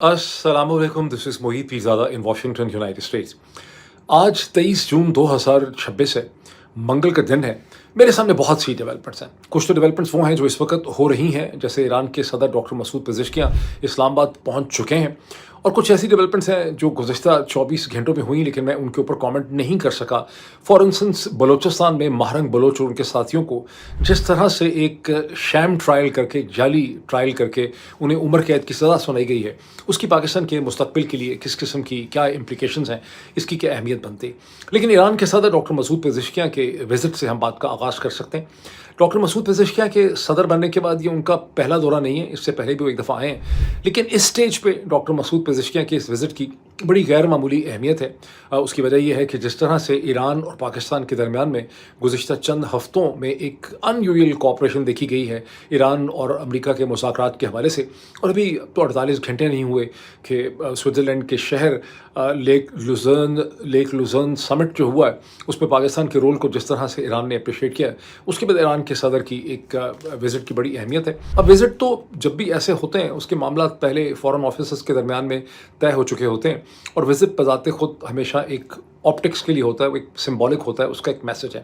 असलामुअलैकुम, this is Mohit Peerzada in Washington United States. आज 23 जून 2026 है, मंगल का दिन है। मेरे सामने बहुत सी डेवलपमेंट्स हैं। कुछ तो डेवलपमेंट्स वो हैं जो इस वक्त हो रही हैं, जैसे ईरान के सदर डॉक्टर मसूद पेज़ेश्कियान इस्लामाबाद पहुंच चुके हैं, और कुछ ऐसी डेवलपमेंट्स हैं जो गुज़िश्ता 24 घंटों में हुई लेकिन मैं उनके ऊपर कमेंट नहीं कर सका। फॉर इंस्टेंस बलूचिस्तान में महरंग बलोच और उनके साथियों को जिस तरह से एक शैम ट्रायल करके, जाली ट्रायल करके उन्हें उम्र कैद की सज़ा सुनाई गई है, उसकी पाकिस्तान के मुस्तकबिल के लिए किस किस्म की क्या इम्प्लिकेशंस हैं, इसकी क्या अहमियत बनती। लेकिन ईरान के सदर डॉक्टर मसूद पेज़ेश्कियान के विज़िट से हम बात का आगाज़ कर सकते हैं। डॉक्टर मसूद पेज़ेश्कियान के सदर बनने के बाद ये उनका पहला दौरा नहीं है, इससे पहले भी वो एक दफ़ा आए हैं। लेकिन इस स्टेज पे डॉक्टर मसूद पेज़ेश्कियान के इस विज़िट की बड़ी गैर मामूली अहमियत है। उसकी वजह यह है कि जिस तरह से ईरान और पाकिस्तान के दरमियान में गुज़िश्ता चंद हफ़्तों में एक अनयूजुअल कोऑपरेशन देखी गई है ईरान और अमेरिका के मुज़ाकरात के हवाले से, और अभी तो 48 घंटे नहीं हुए कि स्विट्ज़रलैंड के शहर लेक लुज़र्न समिट जो हुआ है उसमें पाकिस्तान के रोल को जिस तरह से ईरान ने अप्रिशिएट किया है, उसके बाद ईरान के सदर की एक विज़िट की बड़ी अहमियत है। अब विज़िट तो जब भी ऐसे होते हैं उसके मामला पहले फ़ॉरेन ऑफिसर्स के दरमियान में तय हो चुके होते हैं, और विज़िट बज़ाते खुद हमेशा एक ऑप्टिक्स के लिए होता है, वो एक सिंबॉलिक होता है, उसका एक मैसेज है।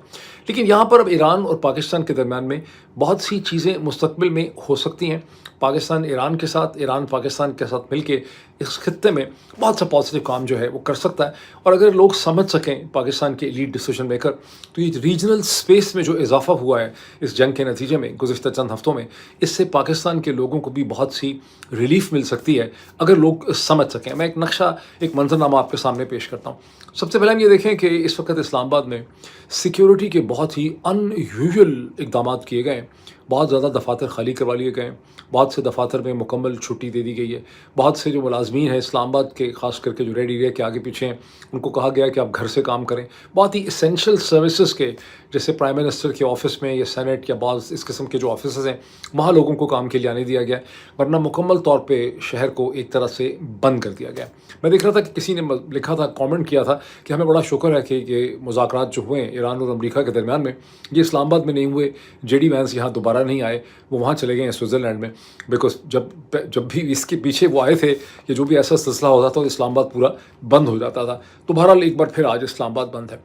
लेकिन यहाँ पर अब ईरान और पाकिस्तान के दरमियान में बहुत सी चीज़ें मुस्तकबिल में हो सकती हैं। पाकिस्तान ईरान के साथ, ईरान पाकिस्तान के साथ मिलके इस खित्ते में बहुत सा पॉजिटिव काम जो है वो कर सकता है। और अगर लोग समझ सकें, पाकिस्तान के लीड डिसीजन मेकर, तो ये रीजनल स्पेस में जो इजाफा हुआ है इस जंग के नतीजे में गुज़िश्ता चंद हफ्तों में, इससे पाकिस्तान के लोगों को भी बहुत सी रिलीफ मिल सकती है अगर लोग समझ सकें। मैं एक नक्शा, एक मंजरनामा आपके सामने पेश करता हूँ। सबसे पहले हम ये देखें कि इस वक्त इस्लामाबाद में सिक्योरिटी के बहुत ही अनयूजुअल इकदाम किए गए हैं। बहुत ज़्यादा दफातर खाली करवा लिए गए हैं, बहुत से दफातर में मुकम्मल छुट्टी दे दी गई है। बहुत से जो मुलाजमीन हैं इस्लामाबाद के, ख़ास करके जो रेड एरिया के आगे पीछे हैं, उनको कहा गया है कि आप घर से काम करें। बहुत ही इसेंशियल सर्विसेज के, जैसे प्राइम मिनिस्टर के ऑफिस में या सेनेट या बाज़ इस किस्म के जो ऑफिस हैं, वहाँ लोगों को काम के लिए आने दिया गया, वरना मुकम्मल तौर पर शहर को एक तरह से बंद कर दिया गया। मैं देख रहा था कि किसी ने लिखा था, कॉमेंट किया था कि हमें बड़ा शुक्र है कि मुज़ाकरात जो हुए ईरान और अमेरिका के दरमियान में, ये इस्लामाबाद में नहीं हुए। जेडी वैंस यहाँ दोबारा नहीं आए, वो वहाँ चले गए हैं स्विट्ज़रलैंड में, बिकॉज जब भी इसके पीछे वो आए थे कि जो भी ऐसा सिलसिला होता था तो इस्लामाबाद पूरा बंद हो जाता था। तो बहरहाल एक बार फिर आज इस्लामाबाद बंद है।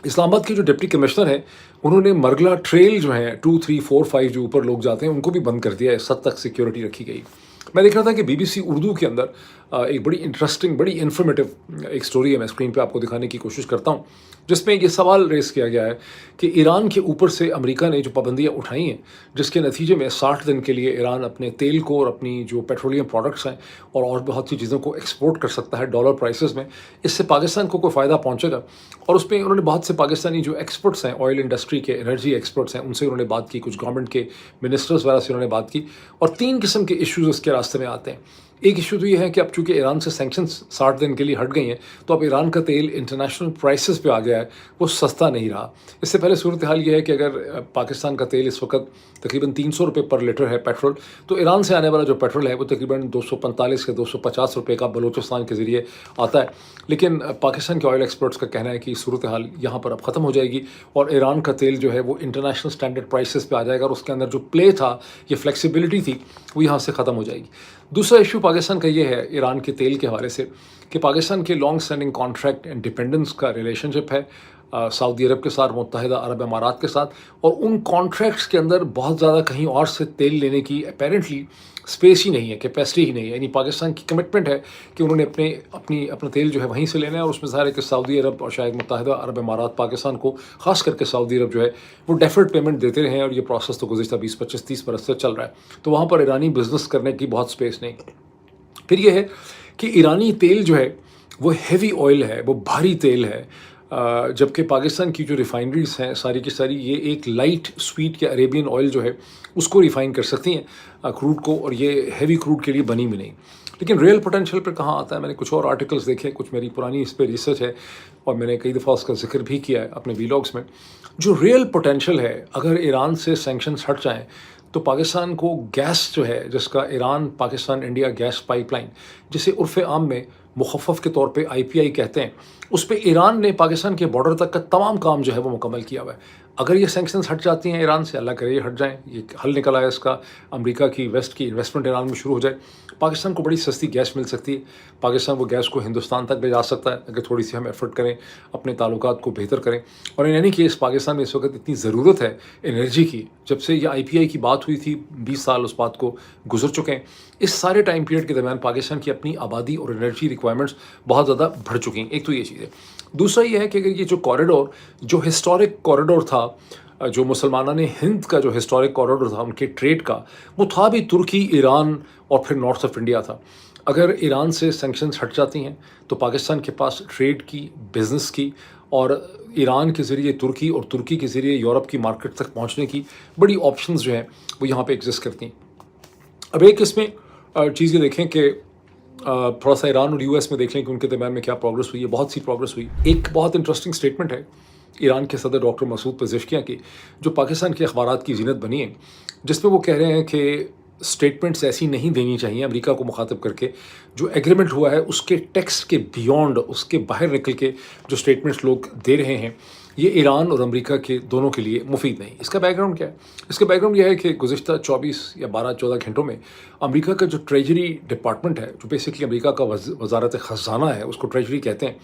इस्लामाबाद के जो डिप्टी कमिश्नर हैं, उन्होंने मरगला ट्रेल जो है 2, 3, 4, 5 जो ऊपर लोग जाते हैं उनको भी बंद कर दिया है। 7 तक सिक्योरिटी रखी गई। मैं देख रहा था कि बीबीसी उर्दू के अंदर एक बड़ी इंटरेस्टिंग, बड़ी इन्फॉर्मेटिव एक स्टोरी है, मैं स्क्रीन पे आपको दिखाने की कोशिश करता हूँ, जिसमें ये सवाल रेस किया गया है कि ईरान के ऊपर से अमेरिका ने जो पाबंदियाँ उठाई हैं, जिसके नतीजे में 60 दिन के लिए ईरान अपने तेल को और अपनी जो पेट्रोलियम प्रोडक्ट्स हैं और बहुत सी चीज़ों को एक्सपोर्ट कर सकता है डॉलर प्राइसेस में, इससे पाकिस्तान को कोई फ़ायदा पहुँचेगा। और उसमें उन्होंने बहुत से पाकिस्तानी जो एक्सपर्ट्स हैं, ऑयल इंडस्ट्री के, एनर्जी एक्सपर्ट्स हैं, उनसे उन्होंने बात की, कुछ गवर्नमेंट के मिनिस्टर्स वगैरह से उन्होंने बात की, और 3 किस्म के इश्यूज़ उसके रास्ते में आते हैं। एक इशू तो ये है कि अब चूंकि ईरान से सैंक्शंस 60 दिन के लिए हट गई हैं, तो अब ईरान का तेल इंटरनेशनल प्राइसेस पे आ गया है, वो सस्ता नहीं रहा। इससे पहले सूरत हाल ये है कि अगर पाकिस्तान का तेल इस वक्त तकरीबन 300 रुपये पर लीटर है पेट्रोल, तो ईरान से आने वाला जो पेट्रोल है वो तकरीबन 245 से 250 रुपये का बलूचिस्तान के ज़रिए आता है। लेकिन पाकिस्तान के ऑयल एक्सपर्ट्स का कहना है कि सूरत हाल यहाँ पर अब ख़त्म हो जाएगी और ईरान का तेल जो है वो इंटरनेशनल स्टैंडर्ड प्राइसेस पे आ जाएगा, और उसके अंदर जो प्ले था, ये फ्लेक्सिबिलिटी थी, वो यहाँ से ख़त्म हो जाएगी। दूसरा इशू पाकिस्तान का ये है ईरान के तेल के हवाले से कि पाकिस्तान के long standing contract and dependence का रिलेशनशिप है सऊदी अरब के साथ, मुत्तहिदा अरब अमारात के साथ, और उन कॉन्ट्रैक्ट्स के अंदर बहुत ज़्यादा कहीं और से तेल लेने की अपेरेंटली स्पेस ही नहीं है, कैपेसिटी ही नहीं है। यानी पाकिस्तान की कमिटमेंट है कि उन्होंने अपना तेल जो है वहीं से लेना है, और उसमें ज़ाहिर है कि सऊदी अरब और शायद मुत्तहिदा अरब अमारात पाकिस्तान को, ख़ास करके सऊदी अरब जो है वो डेफर्ड पेमेंट देते रहे हैं, और ये प्रोसेस तो गुज़िश्ता 20, 25, 30 बरस से चल रहा है। तो वहाँ पर ईरानी बिज़नेस करने की बहुत स्पेस नहीं। फिर ये है कि ईरानी तेल जो है वो हेवी ऑयल है, वो भारी तेल है, जबकि पाकिस्तान की जो रिफाइनरीज हैं सारी की सारी ये एक लाइट स्वीट या अरेबियन ऑयल जो है उसको रिफ़ाइन कर सकती हैं क्रूड को, और ये हेवी क्रूड के लिए बनी भी नहीं। लेकिन रियल पोटेंशियल पर कहाँ आता है? मैंने कुछ और आर्टिकल्स देखे, कुछ मेरी पुरानी इस पर रिसर्च है, और मैंने कई दफ़ा उसका जिक्र भी किया है अपने वीलॉग्स में। जो रियल पोटेंशियल है, अगर ईरान से सैंक्शंस हट जाएँ तो पाकिस्तान को गैस जो है, जिसका Iran Pakistan India gas pipeline, जिसे उर्फ़ आम में मुखफ़फ़ के तौर पे आईपीआई कहते हैं, उस पे ईरान ने पाकिस्तान के बॉर्डर तक का तमाम काम जो है वो मुकम्मल किया हुआ है। अगर ये सैंक्शंस हट जाती हैं ईरान से, अल्लाह करे ये हट जाएँ, ये हल निकल आए इसका, अमेरिका की वेस्ट की इन्वेस्टमेंट ईरान में शुरू हो जाए, पाकिस्तान को बड़ी सस्ती गैस मिल सकती है, पाकिस्तान वो गैस को हिंदुस्तान तक ले जा सकता है अगर थोड़ी सी हम एफर्ट करें, अपने ताल्लुकात को बेहतर करें। और इन एनी केस पाकिस्तान में इस वक्त इतनी ज़रूरत है एनर्जी की, जब से ये IPI की बात हुई थी 20 साल उस बात को गुजर चुके हैं। इस सारे टाइम पीरियड के दरमियान पाकिस्तान की अपनी आबादी और एनर्जी रिक्वायरमेंट्स बहुत ज़्यादा बढ़ चुकी हैं। एक तो ये चीज़ है। दूसरा ये है कि अगर ये जो कॉरिडोर, जो हिस्टोरिक कॉरिडोर था, जो मुसलमाना ने हिंद का जो हिस्टोरिक कॉरिडोर था उनके ट्रेड का, वो था भी तुर्की, ईरान और फिर नॉर्थ ऑफ इंडिया था। अगर ईरान से सैंक्शंस हट जाती हैं तो पाकिस्तान के पास ट्रेड की, बिज़नेस की और ईरान के ज़रिए तुर्की और तुर्की के ज़रिए यूरोप की मार्केट तक पहुंचने की बड़ी ऑप्शंस जो हैं वो यहाँ पे एग्जिस्ट करती हैं। अब एक इसमें चीज़ ये देखें कि थोड़ा सा ईरान और US में देख लें कि उनके दरमियान में क्या प्रोग्रेस हुई है। बहुत सी प्रोग्रेस हुई। एक बहुत इंटरेस्टिंग स्टेटमेंट है ईरान के सदर डॉक्टर मसूद पेज़ेश्कियान की, जो पाकिस्तान के अखबारात की जीनत बनी है, जिसमें वो कह रहे हैं कि स्टेटमेंट्स ऐसी नहीं देनी चाहिए अमेरिका को मुखातिब करके, जो एग्रीमेंट हुआ है उसके टेक्स्ट के बियॉन्ड, उसके बाहर निकल के जो स्टेटमेंट्स लोग दे रहे हैं, ये ईरान और अमेरिका के दोनों के लिए मुफीद नहीं। इसका बैकग्राउंड क्या है? इसका बैकग्राउंड यह है कि गुज़िश्ता 24 या 12-14 घंटों में अमेरिका का जो ट्रेजरी डिपार्टमेंट है, जो बेसिकली अमेरिका का वजारत ख़जाना है, उसको ट्रेजरी कहते हैं,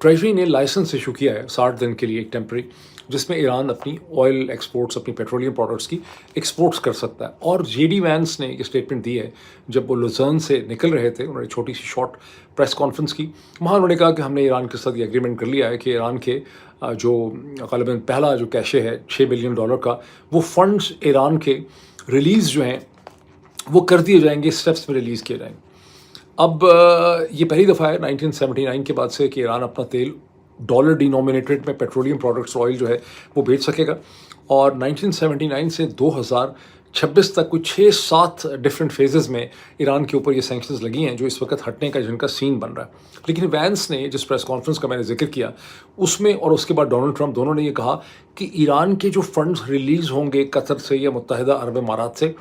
ट्रेजरी ने लाइसेंस इशू किया है 60 दिन के लिए, एक टेम्प्रेरी, जिसमें ईरान अपनी ऑयल एक्सपोर्ट्स, अपनी पेट्रोलियम प्रोडक्ट्स की एक्सपोर्ट्स कर सकता है। और JD वैंस ने ये स्टेटमेंट दी है जब वो लुज़र्न से निकल रहे थे। उन्होंने छोटी सी शॉर्ट प्रेस कॉन्फ्रेंस की, वहाँ उन्होंने कहा कि हमने ईरान के साथ ये एग्रीमेंट कर लिया है कि ईरान के जो ग़ालिबन पहला जो कैशे है $6 बिलियन का, वो फंड्स ईरान के रिलीज़ जो हैं वो कर दिए जाएंगे, स्टेप्स में रिलीज़ किए जाएंगे। अब ये पहली दफ़ा है 1979 के बाद से कि ईरान अपना तेल डॉलर डिनोमिनेटेड में पेट्रोलियम प्रोडक्ट्स, ऑयल जो है वो बेच सकेगा। और 1979 से 2026 तक कुछ 6-7 डिफरेंट फेजेस में ईरान के ऊपर ये सैंक्शंस लगी हैं, जो इस वक्त हटने का जिनका सीन बन रहा है। लेकिन वैंस ने जिस प्रेस कॉन्फ्रेंस का मैंने जिक्र किया, उसमें और उसके बाद डोनाल्ड ट्रंप दोनों ने ये कहा कि ईरान के जो फंड्स रिलीज़ होंगे कतर से या मुत्तहिदा अरब अमारात से,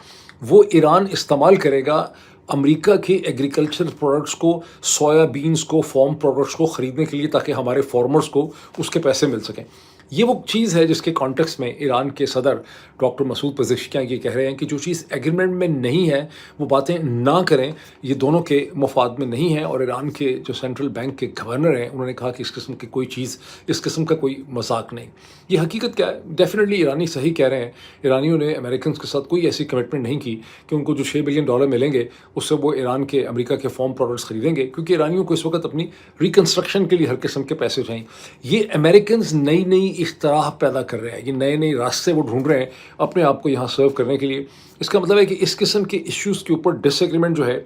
वो ईरान इस्तेमाल करेगा अमेरिका के एग्रीकल्चर प्रोडक्ट्स को, सोयाबीन्स को, फार्म प्रोडक्ट्स को ख़रीदने के लिए, ताकि हमारे फार्मर्स को उसके पैसे मिल सकें। ये वो चीज़ है जिसके कॉन्टेक्स्ट में ईरान के सदर डॉक्टर मसूद पेज़ेश्कियान ये कह रहे हैं कि जो चीज़ एग्रीमेंट में नहीं है वो बातें ना करें, ये दोनों के मफाद में नहीं है। और ईरान के जो सेंट्रल बैंक के गवर्नर हैं, उन्होंने कहा कि इस किस्म की कोई चीज़, इस किस्म का कोई मजाक नहीं। ये हकीकत क्या है? डेफिनेटली ईरानी सही कह रहे हैं। ईरानियों ने अमेरिकन के साथ कोई ऐसी कमिटमेंट नहीं की कि उनको जो $6 बिलियन मिलेंगे उससे वो ईरान के, अमेरिका के फार्म प्रोडक्ट्स खरीदेंगे, क्योंकि ईरानियों को इस वक्त अपनी रिकन्स्ट्रक्शन के लिए हर किस्म के पैसे चाहिए। ये अमेरिकन नई नई इख्तराह पैदा कर रहे हैं, ये नए नए रास्ते वो ढूंढ रहे हैं अपने आप को यहाँ सर्व करने के लिए। इसका मतलब है कि इस किस्म के इश्यूज़ के ऊपर डिसएग्रीमेंट जो है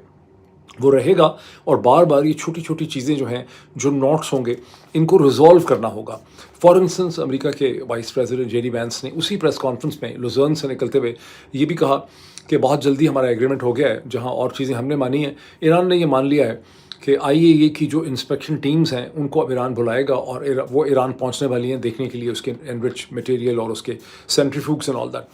वो रहेगा, और बार बार ये छोटी छोटी चीज़ें जो हैं, जो नॉट्स होंगे, इनको रिजॉल्व करना होगा। फॉर इंस्टेंस अमेरिका के वाइस प्रेसिडेंट JD वैंस ने उसी प्रेस कॉन्फ्रेंस में लुज़र्न से निकलते हुए ये भी कहा कि बहुत जल्दी हमारा एग्रीमेंट हो गया है, जहाँ और चीज़ें हमने मानी हैं, ईरान ने ये मान लिया है कि IAEA की जो इंस्पेक्शन टीम्स हैं उनको अब ईरान बुलाएगा, और वो ईरान पहुंचने वाली हैं देखने के लिए उसके एनरिच मटेरियल और उसके सेंट्रीफ्यूग्स एंड ऑल दैट।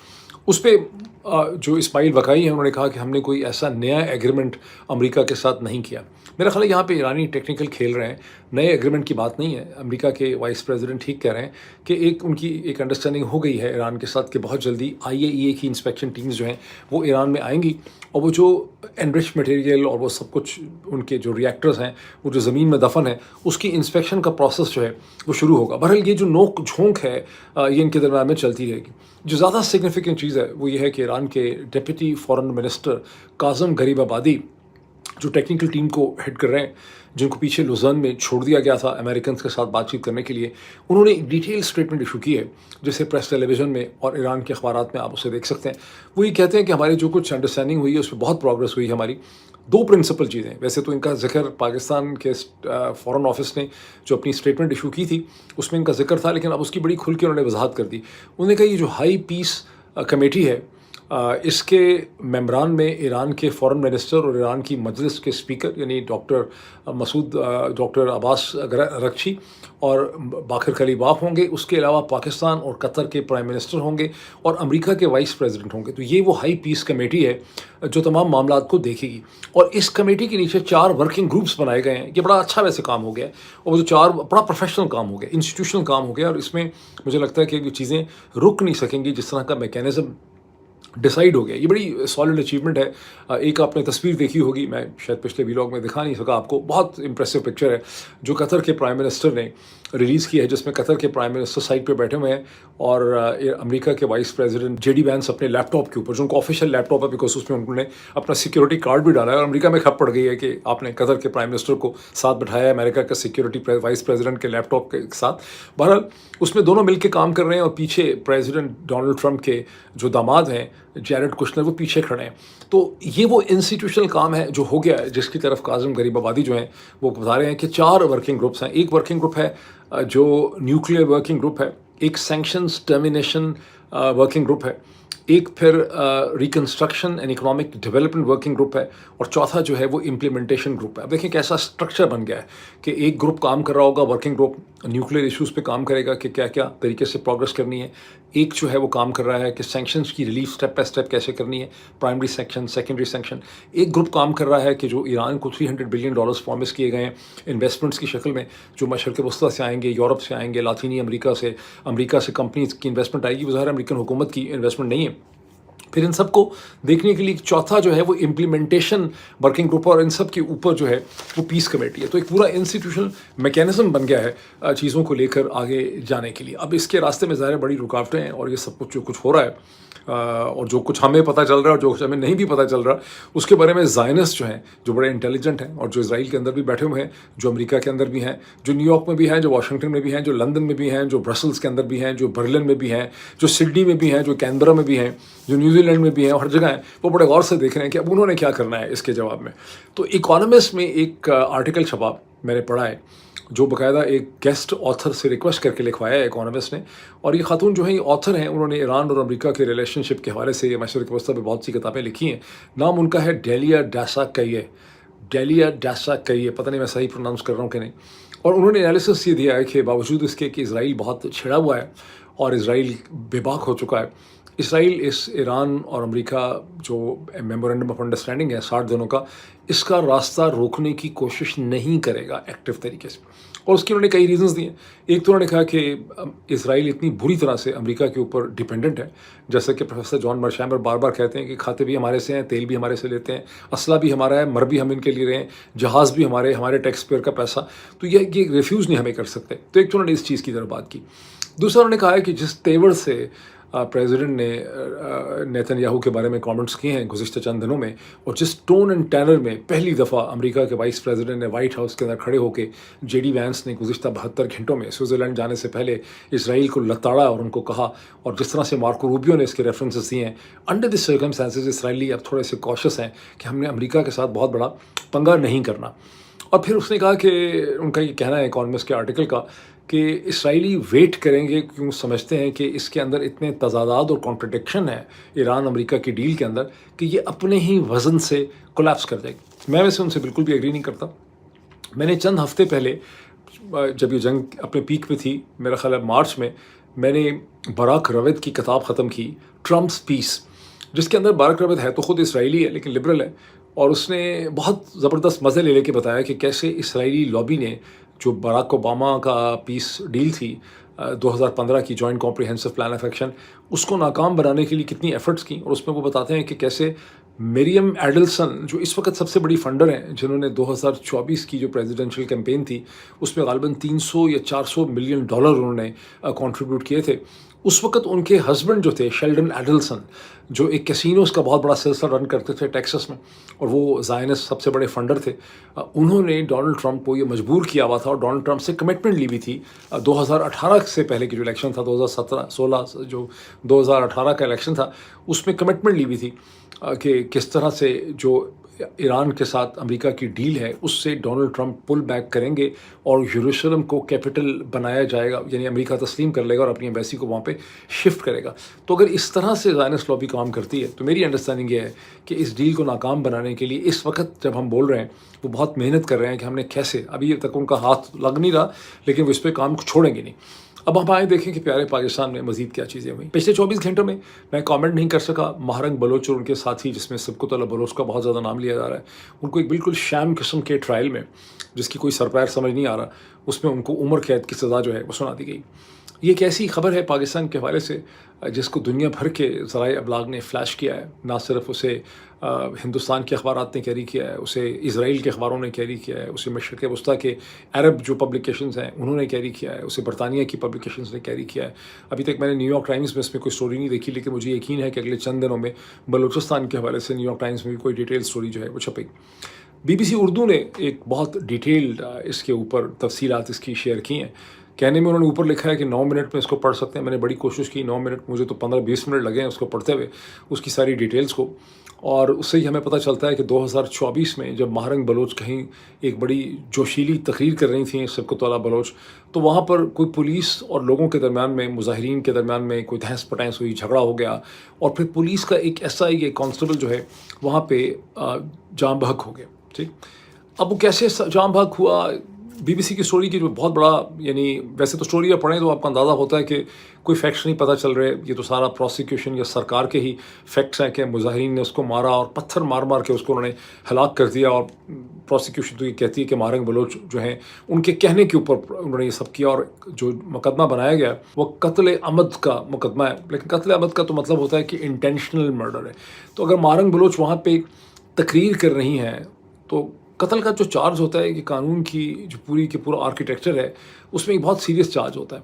उस पर जो इस्माइल वकाई हैं, उन्होंने कहा कि हमने कोई ऐसा नया एग्रीमेंट अमेरिका के साथ नहीं किया। मेरा ख्याल है यहाँ पे ईरानी टेक्निकल खेल रहे हैं, नए एग्रीमेंट की बात नहीं है। अमेरिका के वाइस प्रेसिडेंट ठीक कह रहे हैं कि उनकी एक अंडरस्टैंडिंग हो गई है ईरान के साथ कि बहुत जल्दी IAEA की इंस्पेक्शन टीम्स जो हैं वो ईरान में आएंगी, और वो जो एनरिच मटेरियल और वो सब कुछ, उनके जो रिएक्टर्स हैं, वो जो ज़मीन में दफन है, उसकी इंस्पेक्शन का प्रोसेस जो है वो शुरू होगा। बहरहाल ये जो नोक झोंक है ये इनके दरम्यान में चलती रहेगी। जो ज़्यादा सिग्निफिकेंट चीज़ है वो ये है कि ईरान के डिप्टी फॉरेन मिनिस्टर काज़म गरीबाबादी, जो टेक्निकल टीम को हेड कर रहे हैं, जिनको पीछे लुज़र्न में छोड़ दिया गया था अमेरिकन के साथ बातचीत करने के लिए, उन्होंने एक डिटेल स्टेटमेंट इशू की है, जिसे प्रेस टेलीविज़न में और ईरान के अखबारात में आप उसे देख सकते हैं। वो ये कहते हैं कि हमारी जो कुछ अंडरस्टैंडिंग हुई है उस पर बहुत प्रोग्रेस हुई है हमारी। 2 प्रिंसिपल चीज़ें, वैसे तो इनका जिक्र पाकिस्तान के फॉरेन ऑफिस ने जो अपनी स्टेटमेंट इशू की थी उसमें इनका जिक्र था, लेकिन अब उसकी बड़ी खुल के उन्होंने वजाहत कर दी। उन्होंने कहा ये जो हाई पीस कमेटी है, इसके मेंबरान में ईरान के फॉरेन मिनिस्टर और ईरान की मजलिस के स्पीकर यानी डॉक्टर अब्बास अरगची और बाकर खलीबाफ होंगे। उसके अलावा पाकिस्तान और कतर के प्राइम मिनिस्टर होंगे और अमेरिका के वाइस प्रेसिडेंट होंगे। तो ये वो हाई पीस कमेटी है जो तमाम मामलात को देखेगी, और इस कमेटी के नीचे 4 वर्किंग ग्रुप्स बनाए गए हैं। ये बड़ा अच्छा वैसे काम हो गया, और वो जो 4 बड़ा प्रोफेशनल काम हो गया, इंस्टीट्यूशनल काम हो गया, और इसमें मुझे लगता है कि ये चीज़ें रुक नहीं सकेंगी जिस तरह का मैकेनिज़्म डिसाइड हो गया। ये बड़ी सॉलिड अचीवमेंट है। एक आपने तस्वीर देखी होगी, मैं शायद पिछले व्लॉग में दिखा नहीं सका आपको, बहुत इंप्रेसिव पिक्चर है जो कतर के प्राइम मिनिस्टर ने रिलीज़ की है, जिसमें कतर के प्राइम मिनिस्टर साइड पे बैठे हुए हैं और अमेरिका के वाइस प्रेसिडेंट जेडी वैंस अपने लैपटॉप के ऊपर, जो उनका ऑफिशियल लैपटॉप है बिकॉज उसमें उन्होंने अपना सिक्योरिटी कार्ड भी डाला है, और अमेरिका में खप पड़ गई है कि आपने कतर के प्राइम मिनिस्टर को साथ बिठाया है अमेरिका का सिक्योरिटी वाइस प्रेसिडेंट के लैपटॉप के साथ। बहरहाल उसमें दोनों मिलकर काम कर रहे हैं और पीछे प्रेसिडेंट डोनाल्ड ट्रंप के जो दामाद हैं जैरेड कुशनर, वो पीछे खड़े हैं। तो ये वो इंस्टीट्यूशनल काम है जो हो गया है, जिसकी तरफ काजिम गरीबाबादी जो हैं वो बता रहे हैं कि 4 वर्किंग ग्रुप्स हैं। एक वर्किंग ग्रुप है जो न्यूक्लियर वर्किंग ग्रुप है, एक सैंक्शंस टर्मिनेशन वर्किंग ग्रुप है, एक फिर reconstruction and economic development working group है, और चौथा जो है वो इम्प्लीमेंटेशन ग्रुप है। अब देखें कैसा स्ट्रक्चर बन गया है कि एक ग्रुप काम कर रहा होगा, वर्किंग ग्रुप न्यूक्लियर इश्यूज़ पे काम करेगा कि क्या क्या तरीके से प्रोग्रेस करनी है। एक जो है वो काम कर रहा है कि सैंक्शंस की रिलीफ स्टेप बाय स्टेप कैसे करनी है, प्राइमरी सैंक्शन, सेकेंडरी सैंक्शन। एक ग्रुप काम कर रहा है कि जो ईरान को $300 बिलियन प्रॉमिस किए गए हैं इन्वेस्टमेंट्स की शक्ल में, जो मशरक़ वस्ती से आएंगे, यूरोप से आएंगे, लातीनी अमेरिका से कंपनीज की इन्वेस्टमेंट आएगी। ज़ाहिर अमेरिकन हुकूमत की इन्वेस्टमेंट नहीं है। फिर इन सबको देखने के लिए चौथा जो है वो इम्प्लीमेंटेशन वर्किंग ग्रुप, और इन सब के ऊपर जो है वो पीस कमेटी है। तो एक पूरा इंस्टीट्यूशनल मैकेनिज्म बन गया है चीज़ों को लेकर आगे जाने के लिए। अब इसके रास्ते में ज़ाहिर बड़ी रुकावटें हैं, और ये सब कुछ जो कुछ हो रहा है और जो कुछ हमें पता चल रहा है और जो कुछ हमें नहीं भी पता चल रहा, उसके बारे में ज़ायनिस्ट जो हैं, जो बड़े इंटेलिजेंट हैं और जो इजराइल के अंदर भी बैठे हुए हैं, जो अमेरिका के अंदर भी हैं, जो न्यूयॉर्क में भी हैं, जो वाशिंगटन में भी हैं, जो लंदन में भी हैं, जो ब्रसल्स के अंदर भी हैं, जो बर्लिन में भी हैं, जो सिडनी में भी हैं, जो कैनबरा में भी हैं, जो न्यूजीलैंड में भी हैं, हर जगह हैं, वो बड़े गौर से देख रहे हैं कि अब उन्होंने क्या करना है इसके जवाब में। तो इकोनॉमिस्ट में एक आर्टिकल छपा, मैंने पढ़ा है, जो बाकायदा एक गेस्ट ऑथर से रिक्वेस्ट करके लिखवाया है इकोनॉमिस्ट ने। और ये खातून जो है ये ऑथर हैं, उन्होंने ईरान और अमेरिका के रिलेशनशिप के हवाले से मशरक़ वस्ती पे बहुत सी किताबें लिखी हैं। नाम उनका है डेलिया डासा कइये, पता नहीं मैं सही प्रोनाउंस कर रहा हूँ कि नहीं। और उन्होंने एनालिसिस ये दिया है कि बावजूद इसके कि इसराइल बहुत छिड़ा हुआ है और इसराइल बेबाक हो चुका है, इसराइल इस ईरान और अमेरिका जो मेमोरेंडम ऑफ अंडरस्टैंडिंग है 60 दिनों का, इसका रास्ता रोकने की कोशिश नहीं करेगा एक्टिव तरीके से। और उसके उन्होंने कई रीजंस दिए। एक तो उन्होंने कहा कि इसराइल इतनी बुरी तरह से अमेरिका के ऊपर डिपेंडेंट है, जैसे कि प्रोफेसर जॉन मर्शैमर बार बार कहते हैं कि खाते भी हमारे से हैं, तेल भी हमारे से लेते हैं, असला भी हमारा है, मर भी हम इनके लिए रहे हैं, जहाज़ भी हमारे टैक्स पेयर का पैसा, तो ये रिफ्यूज़ नहीं हमें कर सकते। तो एक तो उन्होंने इस चीज़ की तरफ बात की। दूसरा उन्होंने कहा है कि जिस तेवर से प्रेसिडेंट ने नेतन्याहू के बारे में कमेंट्स किए हैं गुज़िश्ता चंद दिनों में, और जिस टोन एंड टैनर में पहली दफ़ा अमेरिका के वाइस प्रेसिडेंट ने वाइट हाउस के अंदर खड़े होकर जेडी वैंस ने गुज़िश्ता 72 घंटों में स्विट्ज़रलैंड जाने से पहले इसराइल को लताड़ा और उनको कहा, और जिस तरह से मार्को रूबियो ने इसके रेफरेंसेस दिए हैं, अंडर दिस सर्कमस्टेंसेस इसराइली अब थोड़े से कॉशियस हैं कि हमने अमेरिका के साथ बहुत बड़ा पंगा नहीं करना। और फिर उसने कहा कि उनका ये कहना है इकोनॉमिस्ट के आर्टिकल का कि इसराइली वेट करेंगे क्यों, समझते हैं कि इसके अंदर इतने तजादात और कॉन्ट्रडिक्शन है ईरान अमेरिका की डील के अंदर कि ये अपने ही वज़न से कोलैप्स कर जाएगी। मैं वैसे उनसे बिल्कुल भी एग्री नहीं करता। मैंने चंद हफ्ते पहले जब ये जंग अपने पीक पे थी, मेरा ख्याल है मार्च में, मैंने बराक रवेद की किताब ख़त्म की, ट्रम्प्स पीस, जिसके अंदर बराक रवेद है तो ख़ुद इसराइली है लेकिन लिबरल है, और उसने बहुत ज़बरदस्त मज़े ले लेके बताया कि कैसे इसराइली लॉबी ने जो बराक ओबामा का पीस डील थी 2015 की joint comprehensive plan of action, उसको नाकाम बनाने के लिए कितनी एफर्ट्स की। और उसमें वो बताते हैं कि कैसे मरियम एडल्सन, जो इस वक्त सबसे बड़ी फंडर हैं, जिन्होंने 2024 की जो प्रेसिडेंशियल कैंपेन थी उसमें ग़ालिबन 300 या 400 मिलियन डॉलर उन्होंने कंट्रीब्यूट किए थे। उस वक्त उनके हस्बैंड जो थे शेल्डन एडल्सन, जो एक कैसीनोस का बहुत बड़ा सिलसिला रन करते थे टेक्सास में, और वो ज़ायनिस्ट सबसे बड़े फंडर थे, उन्होंने डोनाल्ड ट्रंप को ये मजबूर किया हुआ था और डोनाल्ड ट्रंप से कमिटमेंट ली भी थी 2018 से पहले की जो इलेक्शन था, 2017-16 जो 2018 का इलेक्शन था, उसमें कमिटमेंट ली भी थी कि किस तरह से जो ईरान के साथ अमेरिका की डील है उससे डोनाल्ड ट्रंप पुल बैक करेंगे और यरूशलेम को कैपिटल बनाया जाएगा, यानी अमेरिका तस्लीम कर लेगा और अपनी एम्बेसी को वहाँ पे शिफ्ट करेगा। तो अगर इस तरह से ज़ायनिस्ट लॉबी काम करती है तो मेरी अंडरस्टैंडिंग ये है कि इस डील को नाकाम बनाने के लिए इस वक्त जब हम बोल रहे हैं वो बहुत मेहनत कर रहे हैं कि हमने कैसे, अभी तक उनका हाथ लग नहीं रहा लेकिन वो इस पर काम छोड़ेंगे नहीं। अब हम आए देखें कि प्यारे पाकिस्तान में मज़ीद क्या चीज़ें हुई। पिछले 24 घंटों में मैं कमेंट नहीं कर सका, महारंग बलोच और उनके साथी जिसमें सबकुतुल्लाह बलोच का बहुत ज़्यादा नाम लिया जा रहा है, उनको एक बिल्कुल शैम किस्म के ट्रायल में جس کی کوئی سرپیر سمجھ نہیں آ رہا، اس میں ان کو عمر قید کی سزا جو ہے وہ سنا دی گئی۔ یہ ایک ایسی خبر ہے پاکستان کے حوالے سے جس کو دنیا بھر کے ذرائع ابلاغ نے فلیش کیا ہے، نہ صرف اسے ہندوستان کے اخبارات نے کیری کیا ہے، اسے اسرائیل کے اخباروں نے کیری کیا ہے، اسے مشرق وسطیٰ کے عرب جو پبلیکیشنز ہیں انہوں نے کیری کیا ہے، اسے برطانیہ کی پبلیکیشنز نے کیری کیا ہے۔ ابھی تک میں نے نیو یارک ٹائمز میں اس میں کوئی سٹوری نہیں دیکھی، لیکن مجھے یقین ہے کہ اگلے چند دنوں میں بلوچستان کے حوالے سے نیو یارک ٹائمز میں بھی کوئی ڈیٹیل سٹوری جو ہے وہ چھپے گی۔ BBC اردو نے ایک بہت ڈیٹیلڈ اس کے اوپر تفصیلات اس کی شیئر کی ہیں۔ کہنے میں انہوں نے اوپر لکھا ہے کہ 9 منٹ میں اس کو پڑھ سکتے ہیں۔ میں نے بڑی کوشش کی، 9 منٹ مجھے تو 15-20 منٹ لگے ہیں اس کو پڑھتے ہوئے، اس کی ساری ڈیٹیلز کو، اور اس سے ہی ہمیں پتہ چلتا ہے کہ 2024 میں جب مہرنگ بلوچ کہیں ایک بڑی جوشیلی تقریر کر رہی تھیں سبقت والا بلوچ، تو وہاں پر کوئی پولیس اور لوگوں کے درمیان میں، مظاہرین کے درمیان میں کوئی تہس پٹہس ہوئی، جھگڑا ہو گیا، اور پھر پولیس کا ایک SI ایک کانسٹیبل جو ہے وہاں پہ جام بحق ہو گیا۔ ٹھیک، اب وہ کیسے جام بحق ہوا؟ BBC کی سٹوری کی جو بہت بڑا، یعنی ویسے تو سٹوریاں پڑھیں تو آپ کو اندازہ ہوتا ہے کہ کوئی فیکٹس نہیں پتہ چل رہے، یہ تو سارا پروسیکیوشن یا سرکار کے ہی فیکٹس ہیں کہ مظاہرین نے اس کو مارا اور پتھر مار مار کے اس کو انہوں نے ہلاک کر دیا، اور پروسیکیوشن تو یہ کہتی ہے کہ مہرنگ بلوچ جو ہیں ان کے کہنے کے اوپر انہوں نے یہ سب کیا، اور جو مقدمہ بنایا گیا وہ قتل عمد کا مقدمہ ہے۔ لیکن قتل عمد کا تو مطلب ہوتا ہے کہ انٹینشنل مرڈر ہے۔ تو اگر مہرنگ بلوچ وہاں پہ تقریر کر رہی ہیں تو قتل کا جو چارج ہوتا ہے کہ قانون کی جو پوری کے پورا آرکیٹیکچر ہے اس میں ایک بہت سیریس چارج ہوتا ہے۔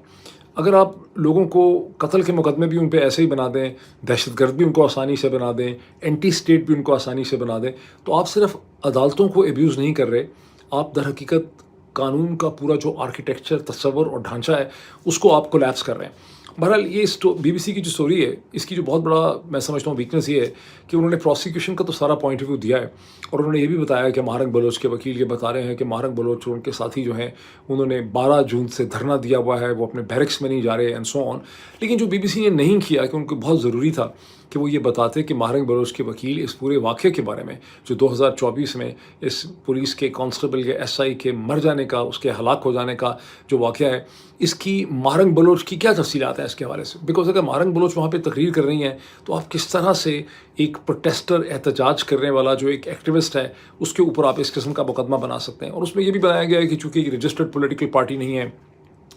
اگر آپ لوگوں کو قتل کے مقدمے بھی ان پہ ایسے ہی بنا دیں، دہشت گرد بھی ان کو آسانی سے بنا دیں، اینٹی اسٹیٹ بھی ان کو آسانی سے بنا دیں، تو آپ صرف عدالتوں کو ایبیوز نہیں کر رہے، آپ در حقیقت قانون کا پورا جو آرکیٹیکچر، تصور اور ڈھانچہ ہے اس کو آپ کولیپس کر رہے ہیں۔ بہرحال یہ BBC کی جو سٹوری ہے اس کی جو بہت بڑا میں سمجھتا ہوں ویکنس یہ ہے کہ انہوں نے پروسیکیوشن کا تو سارا پوائنٹ آف ویو دیا ہے، اور انہوں نے یہ بھی بتایا کہ مہرنگ بلوچ کے وکیل یہ بتا رہے ہیں کہ مہرنگ بلوچ اور ان کے ساتھی جو ہیں انہوں نے 12 جون سے دھرنا دیا ہوا ہے، وہ اپنے بیرکس میں نہیں جا رہے، اینڈ سو آن۔ لیکن جو BBC نے نہیں کیا کہ ان کو بہت ضروری تھا کہ وہ یہ بتاتے کہ مہرنگ بلوچ کے وکیل اس پورے واقعے کے بارے میں جو 2024 میں اس پولیس کے کانسٹیبل کے SI کے مر جانے کا، اس کے ہلاک ہو جانے کا جو واقعہ ہے، اس کی مہرنگ بلوچ کی کیا تفصیلات ہیں اس کے حوالے سے۔ بیکاز اگر مہرنگ بلوچ وہاں پہ تقریر کر رہی ہیں تو آپ کس طرح سے ایک پروٹیسٹر، احتجاج کرنے والا جو ایک ایکٹیوسٹ ہے اس کے اوپر آپ اس قسم کا مقدمہ بنا سکتے ہیں۔ اور اس میں یہ بھی بنایا گیا ہے کہ چونکہ ایک رجسٹرڈ پولیٹیکل پارٹی نہیں ہے،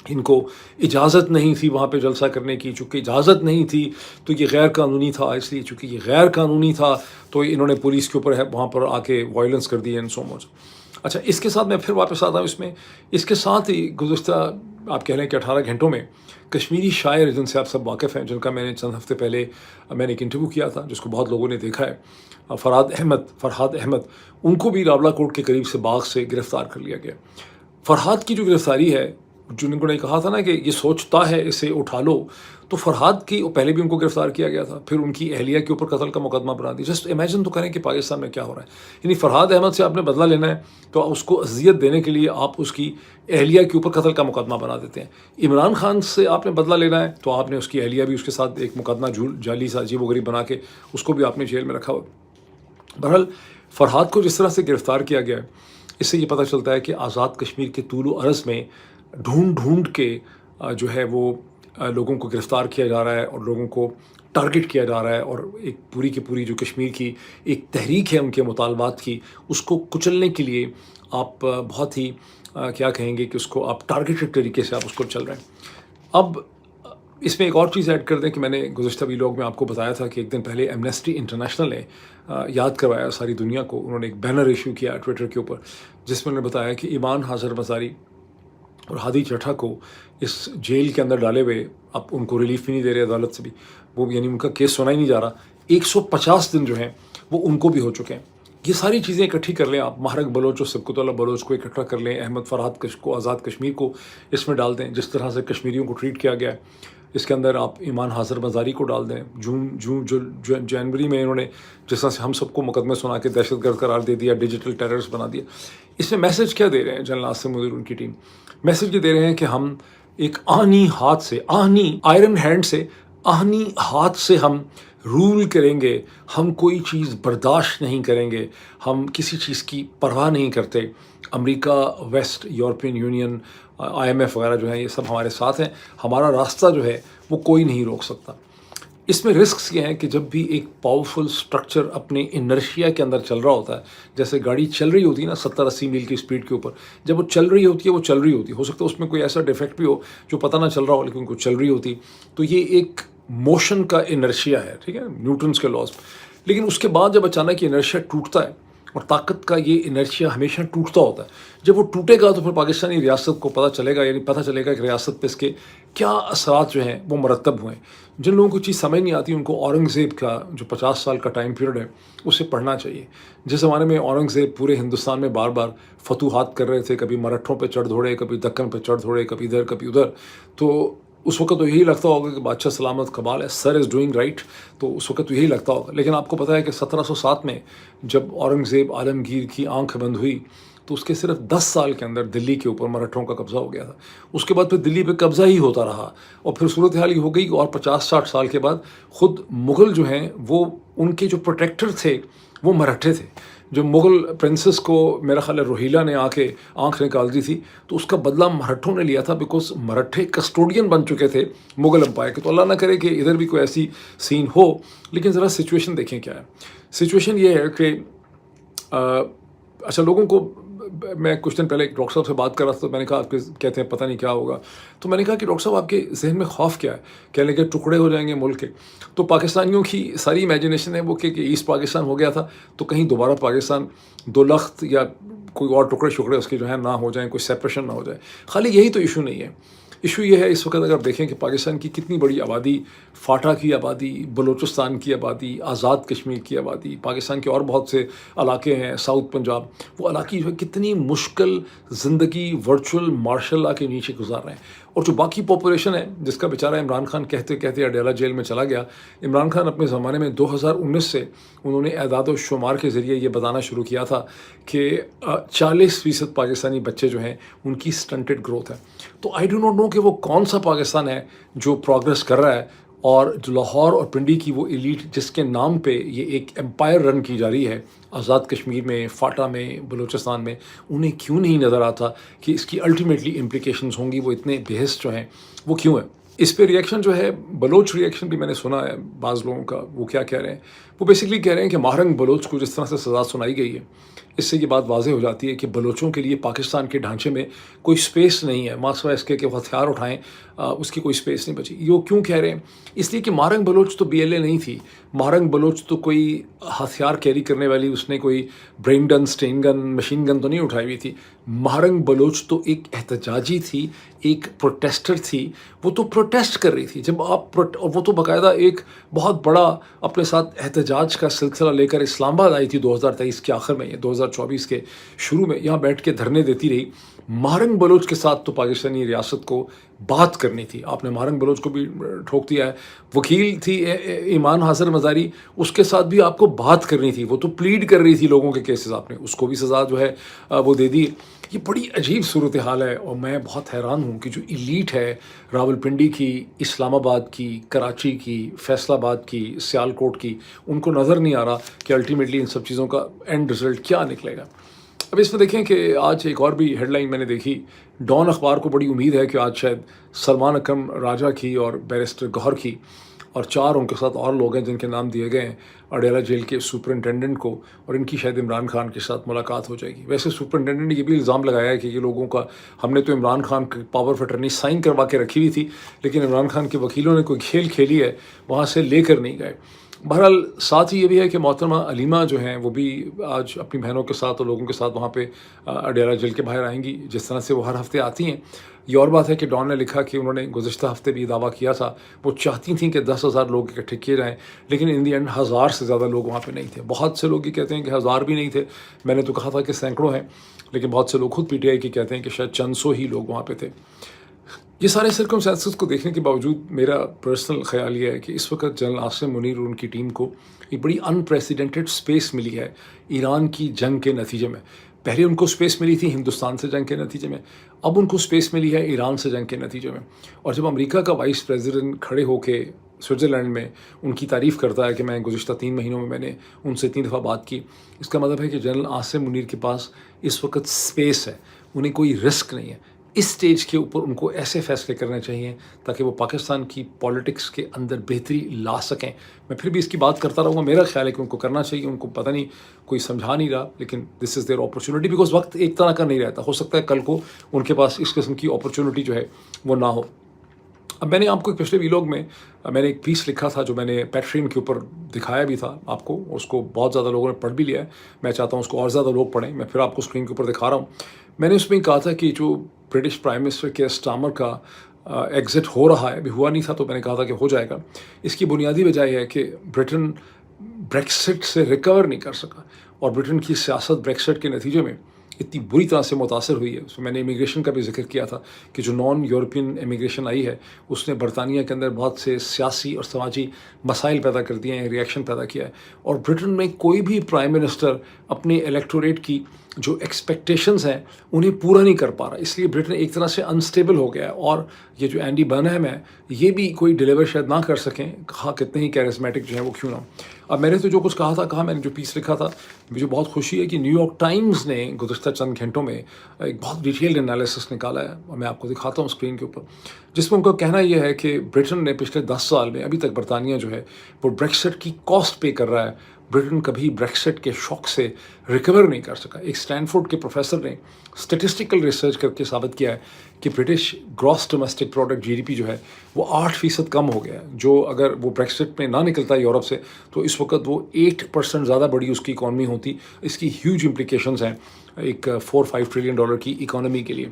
ان کو اجازت نہیں تھی وہاں پہ جلسہ کرنے کی، چونکہ اجازت نہیں تھی تو یہ غیر قانونی تھا، اس لیے چونکہ یہ غیر قانونی تھا تو انہوں نے پولیس کے اوپر وہاں پر آ کے وائلنس کر دی، اینڈ سو مچ۔ اچھا، اس کے ساتھ میں پھر واپس آتا ہوں اس میں، اس کے ساتھ ہی گزشتہ آپ کہہ لیں کہ 18 گھنٹوں میں کشمیری شاعر جن سے آپ سب واقف ہیں، جن کا میں نے چند ہفتے پہلے میں نے ایک انٹرویو کیا تھا جس کو بہت لوگوں نے دیکھا ہے، فرحاد احمد، ان کو بھی راولا کوٹ کے قریب سے باغ سے گرفتار کر لیا گیا۔ فرحاد کی جو گرفتاری ہے، جن کو نے کہا تھا نا کہ یہ سوچتا ہے اسے اٹھا لو، تو فرحاد کی پہلے بھی ان کو گرفتار کیا گیا تھا، پھر ان کی اہلیہ کے اوپر قتل کا مقدمہ بنا دیا۔ جسٹ امیجن تو کریں کہ پاکستان میں کیا ہو رہا ہے، یعنی فرحاد احمد سے آپ نے بدلہ لینا ہے تو اس کو اذیت دینے کے لیے آپ اس کی اہلیہ کے اوپر قتل کا مقدمہ بنا دیتے ہیں۔ عمران خان سے آپ نے بدلہ لینا ہے تو آپ نے اس کی اہلیہ بھی اس کے ساتھ ایک مقدمہ جعلی سا عجیب و غریب بنا کے اس کو بھی آپ نے جیل میں رکھا ہوا۔ بہرحال فرحاد کو جس طرح سے گرفتار کیا گیا ہے، اس سے یہ پتہ چلتا ہے کہ آزاد کشمیر کے طول و عرض میں ڈھونڈ کے جو ہے وہ لوگوں کو گرفتار کیا جا رہا ہے اور لوگوں کو ٹارگٹ کیا جا رہا ہے، اور ایک پوری کی پوری جو کشمیر کی ایک تحریک ہے ان کے مطالبات کی، اس کو کچلنے کے لیے آپ بہت ہی کیا کہیں گے کہ اس کو آپ ٹارگیٹڈ طریقے سے آپ اس کو چل رہے ہیں۔ اب اس میں ایک اور چیز ایڈ کر دیں کہ میں نے گزشتہ ویلاگ میں آپ کو بتایا تھا کہ ایک دن پہلے ایمنسٹی انٹرنیشنل نے یاد کروایا ساری دنیا کو، انہوں نے ایک بینر ایشو کیا ٹویٹر کے اوپر جس میں انہوں نے بتایا کہ ایمان حاضر مزاری اور ہادی چٹھا کو اس جیل کے اندر ڈالے ہوئے اب ان کو ریلیف بھی نہیں دے رہے عدالت سے بھی، وہ یعنی ان کا کیس سنا ہی نہیں جا رہا، 150 دن جو ہیں وہ ان کو بھی ہو چکے ہیں۔ یہ ساری چیزیں اکٹھی کر لیں آپ، مہرنگ بلوچ اور سبقت اللہ بلوچ کو اکٹھا کر لیں، احمد فرحاد کو، آزاد کشمیر کو اس میں ڈال دیں، جس طرح سے کشمیریوں کو ٹریٹ کیا گیا ہے اس کے اندر آپ ایمان حاضر مزاری کو ڈال دیں، جنوری میں انہوں نے جس طرح سے ہم سب کو مقدمے سنا کے دہشت گرد قرار دے دیا، ڈیجیٹل ٹیررسٹ بنا دیا۔ اس میں میسج کیا دے رہے ہیں جنرل عاصم منیر ان کی ٹیم؟ میسج یہ دے رہے ہیں کہ ہم ایک آہنی آئرن ہینڈ سے، آہنی ہاتھ سے ہم رول کریں گے، ہم کوئی چیز برداشت نہیں کریں گے، ہم کسی چیز کی پرواہ نہیں کرتے۔ امریکہ، ویسٹ، یورپین یونین، IMF وغیرہ جو ہیں یہ سب ہمارے ساتھ ہیں، ہمارا راستہ جو ہے وہ کوئی نہیں روک سکتا۔ اس میں رسکس یہ ہیں کہ جب بھی ایک پاورفل سٹرکچر اپنے انرشیا کے اندر چل رہا ہوتا ہے، جیسے گاڑی چل رہی ہوتی ہے نا 70-80 میل کی اسپیڈ کے اوپر، جب وہ چل رہی ہوتی ہے وہ چل رہی ہوتی ہے، ہو سکتا ہے اس میں کوئی ایسا ڈیفیکٹ بھی ہو جو پتہ نہ چل رہا ہو لیکن کوئی چل رہی ہوتی، تو یہ ایک موشن کا انرشیا ہے، ٹھیک ہے، نیوٹنس کے لاز۔ لیکن اس کے بعد جب اچانک یہ انرشیا ٹوٹتا ہے، اور طاقت کا یہ انرشیا ہمیشہ ٹوٹتا ہوتا ہے، جب وہ ٹوٹے گا تو پھر پاکستانی ریاست کو پتہ چلے گا، یعنی پتہ چلے گا کہ ریاست پہ اس کے کیا اثرات جو ہیں وہ مرتب ہوئے ہیں۔ جن لوگوں کو چیز سمجھ نہیں آتی ان کو اورنگزیب کا جو 50 سال کا ٹائم پیریڈ ہے اسے پڑھنا چاہیے۔ جس زمانے میں اورنگزیب پورے ہندوستان میں بار بار فتوحات کر رہے تھے، کبھی مرٹھوں پہ چڑھ دوڑے، کبھی دکن پہ چڑھ دوڑے، کبھی ادھر کبھی ادھر، تو اس وقت تو یہی لگتا ہوگا کہ بادشاہ سلامت کمال ہے، سر از ڈوئنگ رائٹ، تو اس وقت تو یہی لگتا ہوگا۔ لیکن آپ کو پتہ ہے کہ 1707 میں جب اورنگزیب عالمگیر کی آنکھ بند ہوئی تو اس کے صرف 10 سال کے اندر دلی کے اوپر مرٹھوں کا قبضہ ہو گیا تھا۔ اس کے بعد پھر دلی پہ قبضہ ہی ہوتا رہا، اور پھر صورتحال یہ ہو گئی اور 50-60 سال کے بعد خود مغل جو ہیں وہ ان کے جو پروٹیکٹر تھے وہ مرہٹھے تھے۔ جو مغل پرنسس کو میرا خیال ہے روہیلا نے آ کے آنکھ نکال دی تھی، تو اس کا بدلہ مرہٹھوں نے لیا تھا، بیکاز مرہٹھے کسٹوڈین بن چکے تھے مغل امپائر کے۔ تو اللہ نہ کرے کہ ادھر بھی کوئی ایسی سین ہو، لیکن ذرا سچویشن دیکھیں کیا ہے۔ سچویشن یہ ہے کہ اچھا، لوگوں کو میں کچھ دن پہلے ایک ڈاکٹر صاحب سے بات کر رہا تھا، تو میں نے کہا آپ کے کہتے ہیں پتہ نہیں کیا ہوگا، تو میں نے کہا کہ ڈاکٹر صاحب آپ کے ذہن میں خوف کیا ہے؟ کہنے لگے ٹکڑے ہو جائیں گے ملک کے۔ تو پاکستانیوں کی ساری امیجنیشن ہے وہ کہ ایسٹ پاکستان ہو گیا تھا، تو کہیں دوبارہ پاکستان دو لخت یا کوئی اور ٹکڑے شکڑے اس کے جو ہیں نہ ہو جائیں، کوئی سیپریشن نہ ہو جائے۔ خالی یہی تو ایشو نہیں ہے، ایشو یہ ہے اس وقت اگر دیکھیں کہ پاکستان کی کتنی بڑی آبادی، فاٹا کی آبادی، بلوچستان کی آبادی، آزاد کشمیر کی آبادی، پاکستان کے اور بہت سے علاقے ہیں، ساؤتھ پنجاب، وہ علاقے جو ہے کتنی مشکل زندگی ورچوئل مارشل لا کے نیچے گزار رہے ہیں۔ اور جو باقی پاپولیشن ہے جس کا بیچارہ عمران خان کہتے کہتے اڈیالہ جیل میں چلا گیا۔ عمران خان اپنے زمانے میں 2019 سے انہوں نے اعداد و شمار کے ذریعے یہ بتانا شروع کیا تھا کہ 40% پاکستانی بچے جو ہیں ان کی سٹنٹڈ گروتھ ہے۔ تو آئی ڈو ناٹ نو کہ وہ کون سا پاکستان ہے جو پروگرس کر رہا ہے، اور جو لاہور اور پنڈی کی وہ ایلیٹ جس کے نام پہ یہ ایک امپائر رن کی جا رہی ہے آزاد کشمیر میں، فاٹا میں، بلوچستان میں، انہیں کیوں نہیں نظر آتا کہ اس کی الٹیمیٹلی امپلیکیشنز ہوں گی، وہ اتنے بحث جو ہیں وہ کیوں ہیں؟ اس پہ ریئیکشن جو ہے، بلوچ ریئیکشن بھی میں نے سنا ہے بعض لوگوں کا، وہ کیا کہہ رہے ہیں، وہ بیسکلی کہہ رہے ہیں کہ ماہرنگ بلوچ کو جس طرح سے سزا سنائی گئی ہے، اس سے یہ بات واضح ہو جاتی ہے کہ بلوچوں کے لیے پاکستان کے ڈھانچے میں کوئی سپیس نہیں ہے، ماسوا اس کے کہ وہ ہتھیار اٹھائیں، اس کی کوئی سپیس نہیں بچی۔ یہ کیوں کہہ رہے ہیں؟ اس لیے کہ ماہرنگ بلوچ تو BLA نہیں تھی، ماہرنگ بلوچ تو کوئی ہتھیار کیری کرنے والی، اس نے کوئی برین گن، اسٹین گن، مشین گن تو نہیں اٹھائی ہوئی تھی۔ ماہرنگ بلوچ تو ایک احتجاجی تھی، ایک پروٹیسٹر تھی، وہ تو پروٹیسٹ کر رہی تھی۔ جب آپ اور وہ تو باقاعدہ ایک بہت بڑا اپنے ساتھ احتجاج کا سلسلہ لے کر اسلام آباد آئی تھی 2023 کے آخر میں یا 2024 کے شروع میں، یہاں بیٹھ کے دھرنے دیتی رہی۔ ماہرنگ بلوچ کے ساتھ تو پاکستانی ریاست کو بات کرنی تھی۔ آپ نے ماہرنگ بلوچ کو بھی ٹھوک دیا ہے۔ وکیل تھی ایمان حاصر مزاری، اس کے ساتھ بھی آپ کو بات کرنی تھی، وہ تو پلیڈ کر رہی تھی لوگوں کے کیسز، آپ نے اس کو بھی سزا جو ہے وہ دے دی۔ یہ بڑی عجیب صورتحال ہے، اور میں بہت حیران ہوں کہ جو ایلیٹ ہے راولپنڈی کی، اسلام آباد کی، کراچی کی، فیصل آباد کی، سیالکوٹ کی، ان کو نظر نہیں آ رہا کہ الٹیمیٹلی ان سب چیزوں کا اینڈ رزلٹ کیا نکلے گا۔ اب اس میں دیکھیں کہ آج ایک اور بھی ہیڈ لائن میں نے دیکھی، ڈان اخبار کو بڑی امید ہے کہ آج شاید سلمان اکرم راجہ کی اور بیرسٹر گوہر کی اور 4 ان کے ساتھ اور لوگ ہیں جن کے نام دیے گئے ہیں اڈیالہ جیل کے سپرنٹینڈنٹ کو، اور ان کی شاید عمران خان کے ساتھ ملاقات ہو جائے گی۔ ویسے سپرنٹینڈنٹ نے یہ بھی الزام لگایا ہے کہ یہ لوگوں کا، ہم نے تو عمران خان کی پاور آف اٹرنی سائن کروا کے رکھی ہوئی تھی، لیکن عمران خان کے وکیلوں نے کوئی کھیل کھیلی ہے، وہاں سے لے کر نہیں گئے۔ بہرحال ساتھ ہی یہ بھی ہے کہ محترمہ علیمہ جو ہیں وہ بھی آج اپنی بہنوں کے ساتھ اور لوگوں کے ساتھ وہاں پہ اڈیالہ جیل کے باہر آئیں گی، جس طرح سے وہ ہر ہفتے آتی ہیں۔ یہ اور بات ہے کہ ڈان نے لکھا کہ انہوں نے گزشتہ ہفتے بھی دعویٰ کیا تھا، وہ چاہتی تھیں کہ 10,000 لوگ اکٹھے کیے جائیں، لیکن ان دی اینڈ 1000 سے زیادہ لوگ وہاں پہ نہیں تھے۔ بہت سے لوگ یہ کہتے ہیں کہ 1000 بھی نہیں تھے، میں نے تو کہا تھا کہ سینکڑوں ہیں، لیکن بہت سے لوگ خود PTI کے کہتے ہیں کہ شاید چند سو ہی لوگ وہاں پہ تھے۔ یہ سارے سرکمسٹانسز کو دیکھنے کے باوجود میرا پرسنل خیال یہ ہے کہ اس وقت جنرل عاصم منیر اور ان کی ٹیم کو ایک بڑی انپریسیڈنٹڈ سپیس ملی ہے ایران کی جنگ کے نتیجے میں۔ پہلے ان کو سپیس ملی تھی ہندوستان سے جنگ کے نتیجے میں، اب ان کو سپیس ملی ہے ایران سے جنگ کے نتیجے میں۔ اور جب امریکہ کا وائس پریزیڈنٹ کھڑے ہو کے سوئٹزرلینڈ میں ان کی تعریف کرتا ہے کہ میں گزشتہ 3 مہینوں میں نے ان سے 3 دفعہ بات کی، اس کا مطلب ہے کہ جنرل عاصم منیر کے پاس اس وقت سپیس ہے، انہیں کوئی رسک نہیں ہے۔ इस स्टेज के ऊपर उनको ऐसे फैसले करने चाहिए ताकि वो पाकिस्तान की पॉलिटिक्स के अंदर बेहतरी ला सकें। मैं फिर भी इसकी बात करता रहूँगा, मेरा ख्याल है कि उनको करना चाहिए, उनको पता नहीं कोई समझा नहीं रहा, लेकिन this is their opportunity, because वक्त एक तरह का नहीं रहता, हो सकता है कल को उनके पास इस किस्म की अपॉर्चुनिटी जो है वो ना हो। अब मैंने आपको एक पिछले वीलॉग में मैंने एक पीस लिखा था जो मैंने पैट्रियन के ऊपर दिखाया भी था आपको, उसको बहुत ज़्यादा लोगों ने पढ़ भी लिया है, मैं चाहता हूँ उसको और ज़्यादा लोग पढ़ें, मैं फिर आपको स्क्रीन के ऊपर दिखा रहा हूँ। मैंने उसमें कहा था कि जो British prime minister care Starmer का एग्ज़िट हो रहा है, अभी हुआ नहीं था तो मैंने कहा था कि हो जाएगा, इसकी बुनियादी वजह यह है कि ब्रिटेन ब्रेक्सिट से रिकवर नहीं कर सका और ब्रिटेन की सियासत ब्रेक्सिट के नतीजे में इतनी बुरी तरह से मुतासर हुई है। उसमें मैंने इमिग्रेशन का भी जिक्र किया था कि जो नॉन यूरोपियन इमिग्रेशन आई है उसने बरतानिया के अंदर बहुत से सियासी और समाजी मसाइल पैदा कर दिए हैं, रिएक्शन पैदा किया है, और ब्रिटेन में कोई भी प्राइम मिनिस्टर अपने इलेक्टोरेट की जो एक्सपेक्टेशंस हैं उन्हें पूरा नहीं कर पा रहा, इसलिए ब्रिटेन एक तरह से अनस्टेबल हो गया है। और ये जो एंडी बर्नहम है ये भी कोई डिलीवर शायद ना कर सकें, कहा कितने ही कैरिस्मेटिक जो है वो क्यों ना। अब मैंने तो जो कुछ कहा, मैंने जो पीस लिखा था, मुझे बहुत खुशी है कि न्यूयॉर्क टाइम्स ने गुज़श्ता चंद घंटों में एक बहुत डिटेल्ड एनालिसिस निकाला है, और मैं आपको दिखाता हूँ स्क्रीन के ऊपर, जिसमें उनका कहना यह है कि ब्रिटेन ने पिछले 10 साल में अभी तक बरतानिया जो है वो ब्रेक्सिट की कॉस्ट पे कर रहा है। ब्रिटेन कभी ब्रेक्सिट के शॉक से रिकवर नहीं कर सका। एक स्टैनफोर्ड के प्रोफेसर ने स्टेटिस्टिकल रिसर्च करके साबित किया है कि British gross domestic product GDP जो है वो 8% कम हो गया है, जो अगर वो ब्रेक्सिट में ना निकलता यूरोप से तो इस वक्त वो 8% ज़्यादा बड़ी उसकी इकॉनमी होती। इसकी ह्यूज इम्प्लीकेशंस हैं एक 4-5 ट्रिलियन डॉलर की इकॉनमी के लिए।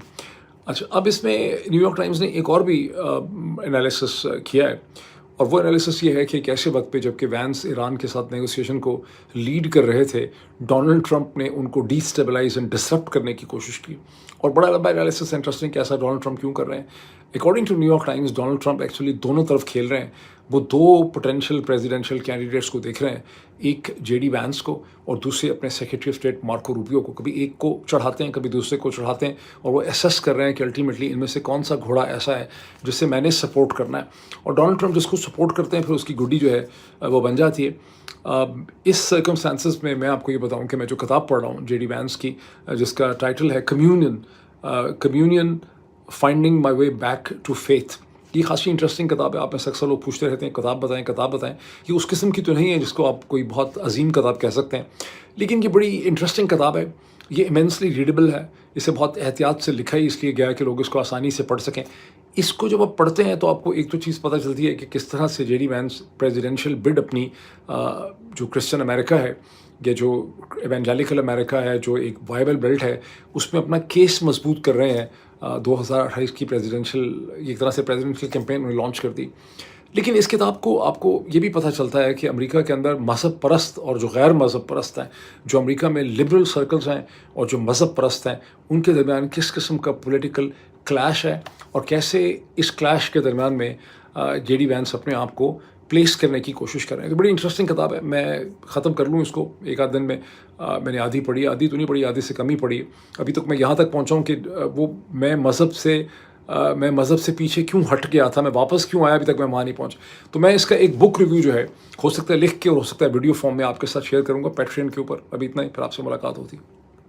अच्छा, अब इसमें न्यूयॉर्क टाइम्स ने एक और भी एनालिसिस किया है, और वो एनालिसिस ये है कि एक ऐसे वक्त पे जबकि वैंस ईरान के साथ नेगोशिएशन को लीड कर रहे थे, डोनाल्ड ट्रंप ने उनको डिस्टेबलाइज एंड डिसरप्ट करने की कोशिश की। और बड़ा लंबा एनालिसिस, इंटरेस्टिंग कि ऐसा डोनाल्ड ट्रंप क्यों कर रहे हैं। According to New York Times, Donald Trump actually दोनों तरफ खेल रहे हैं। वो 2 पोटेंशियल प्रेसिडेंशियल कैंडिडेट्स को देख रहे हैं, एक जेडी वैंस को और दूसरे अपने secretary of state Marco Rubio को। कभी एक को चढ़ाते हैं, कभी दूसरे को चढ़ाते हैं, और वो एसेस कर रहे हैं कि अल्टीमेटली इनमें से कौन सा घोड़ा ऐसा है जिससे मैंने सपोर्ट करना है। और डोनाल्ड ट्रंप जिसको सपोर्ट करते हैं फिर उसकी गुड्डी जो है वो बन जाती है। इस सर्कमस्टांसेस में मैं आपको ये बताऊं कि मैं जो किताब पढ़ रहा हूँ जेडी वैंस की, जिसका टाइटल है communion finding my way back to faith. ये खासी इंटरेस्टिंग किताब है। आप में से अक्सर लोग पूछते रहते हैं किताब बताएं। ये उस किस्म की तो नहीं है जिसको आप कोई बहुत अजीम किताब कह सकते हैं, लेकिन ये बड़ी इंटरेस्टिंग किताब है। ये इमेंसली रीडेबल है, इसे बहुत एहतियात से लिखा ही इसलिए गया कि लोग इसको आसानी से पढ़ सकें। इसको जब आप पढ़ते हैं तो आपको एक तो चीज़ पता चलती है कि किस तरह से जेडी वैंस प्रेसिडेंशियल बिड अपनी जो क्रिश्चियन अमेरिका है या जो एवेंजेलिकल अमेरिका है, जो एक बाइबल बेल्ट है, उसमें अपना केस मजबूत कर रहे हैं। 2028 की प्रेसिडेंशियल एक तरह से प्रेसिडेंशियल कैंपेन उन्होंने लॉन्च कर दी। लेकिन इस किताब को आपको ये भी पता चलता है कि अमेरिका के अंदर मज़हब परस्त और जो गैर मज़हब परस्त हैं, जो अमेरिका में लिबरल सर्कल्स हैं और जो मज़हब परस्त हैं, उनके दरमियान किस किस्म का पॉलिटिकल क्लैश है और कैसे इस क्लैश के दरमियान में जेडी वैंस अपने आप को प्लेस करने की कोशिश कर रहे हैं। तो बड़ी इंटरेस्टिंग किताब है। मैं ख़त्म कर लूँ इसको एक आध दिन में। मैंने आधी पढ़ी, आधी तो नहीं पढ़ी, आधी से कम ही पढ़ी। अभी तक मैं यहाँ तक पहुँचा हूँ कि मैं मज़हब से पीछे क्यों हट गया था, मैं वापस क्यों आया, अभी तक मैं वहाँ नहीं पहुँचा। तो मैं इसका एक बुक रिव्यू जो है हो सकता है लिख के और हो सकता है वीडियो फॉर्म में आपके साथ शेयर करूँगा पैट्रियन के ऊपर। अभी इतना ही, फिर आपसे मुलाकात होती है।